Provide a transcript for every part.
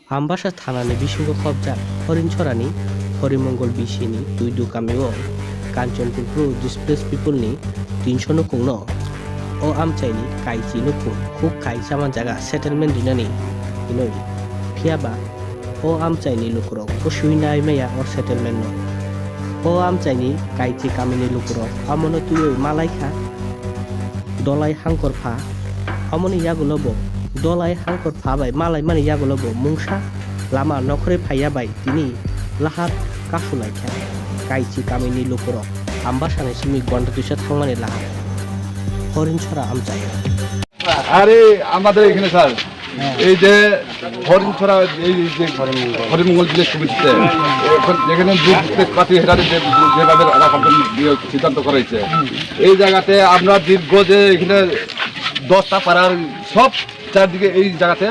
Ambassa thanani bisingo khobjak Horinchorani Harimangal bisini tuidu kamio Kanchanpur pro displaced people ni 300 nukung no o amchaini kaichi nukung khub kai saman jaga settlement dinani inoi phiaba o amchaini lukrok kushuinai meya or settlement no o amchaini kaichi kamini lukrok amono tuyoi malaikha dolai hangkor pha amoni yagulobo dolai hangkor pha bai malai mani yagulobo mungsa lama nokhre phaiya bai tini lahar kasulai kha kaichi kamini lukrok Ambassa ni simi gonda tuisha thangmani lahar Harinchhara আমচাই আরে আমাদের এখানে sir এই যে হরিণছড়া এই যে হরিমঙ্গল জিলের কমিটিতে যেখানে পাতি হেরারে যেভাবে রাখার জন্য সিদ্ধান্ত করা হয়েছে এই জায়গাতে আমরা দীর্ঘ যে এখানে 10টা পাড়ার সব চারদিকে এই জায়গাতে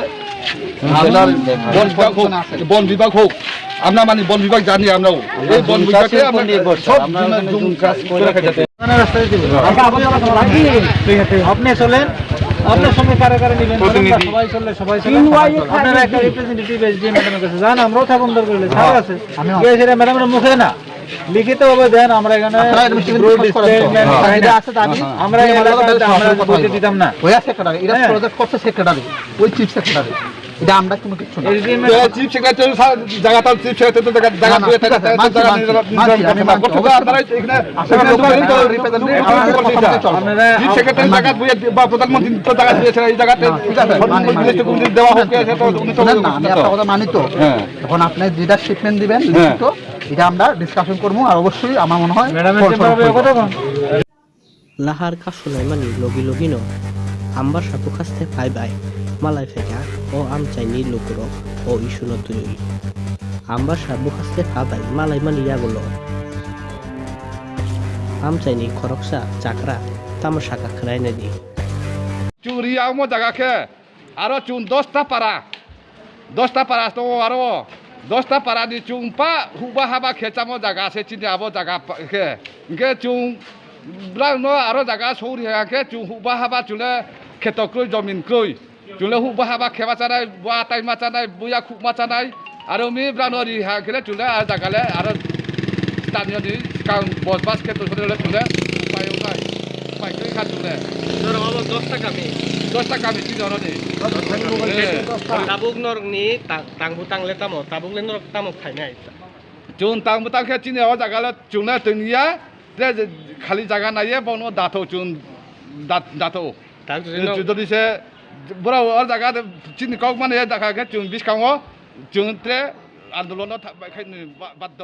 আপনার বন বিভাগ হোক আমরা মানে বন বিভাগ জানি আমরাও এই বন বিভাগে সব কাজ করে রাখা যাবে আপনি চলেন আপনার সঙ্গে কারা কারা নিবেন সবাই চললে সবাই চলেন আপনারা একটা রিপ্রেজেন্টেটিভ এসডি ম্যাডামের কাছে যান আমরাও থাকুন দরকার হলে ঠিক আছে সেটা ম্যাডামের মুখে না লিখিত ভাবে দেন আমরা এখানে আমরা বলতে দিতাম না ওই চিফ সেক্রেটারি এটা আমরা কোনো কিছু না চিফ সেক্রেটারি জায়গাটা চিফ সেক্রেটারি জায়গা দিয়ে থাকে চিফ সেক্রেটারি জায়গা বা প্রধানমন্ত্রী তো জায়গা দিয়েছে এই জায়গাতে দেওয়া হোক আমি একটা কথা মানি তো এখন আপনি যেটা শিপমেন্ট দিবেন তো এটা আমরা ডিসকাশন করবো আর অবশ্যই আমার মনে হয় lahar kasulai mani logi logino Ambassa bukhaste phai bai malai pheka o amchaini lukrok o isuno tuyoi Ambassa bukhaste phai bai malai mani yagulo amchaini khoroksa chakra tamasaka khraina di চুরি আমো জায়গাকে আরো চুন 10টা পাড়া তো আরো 10টা পাড়া দি চুং পা হুবা হাবা খেচামো জায়গা আছে চিনি আবো জায়গা কে ইনকে চুং ব্রানো আরো জায়গা সৌরি হাকে চুং হুবা হাবা চুলে খেতক্রই জমিন ক্রই চুলে হুবা হাবা খেবা চানাই বুয়া তাই মাচানাই বুয়া খুব মাচানাই আর মি ব্রানো রি হাকে চুলে আর জায়গালে আর স্থানীয় দি কাউন বসবাস খেত চুলে চুলে উপায় নাই পাইকারি খা চুলে 10টা কামি কি জানো নি tabuk norok ni tangbutang le tamo tabuk le norok tamo phainai চুন তাংবুতাং খে চিনি আওয়া জায়গালে চুনে তৈনিয়া যে খালি জায়গা নাইয়ে বনো দাঁতো চুন দাঁতো যদি সে বড় আর জায়গা চিনি কক মানে জায়গা চুন বিশ কাঙো চুন ত্রে আন্দোলন বাধ্য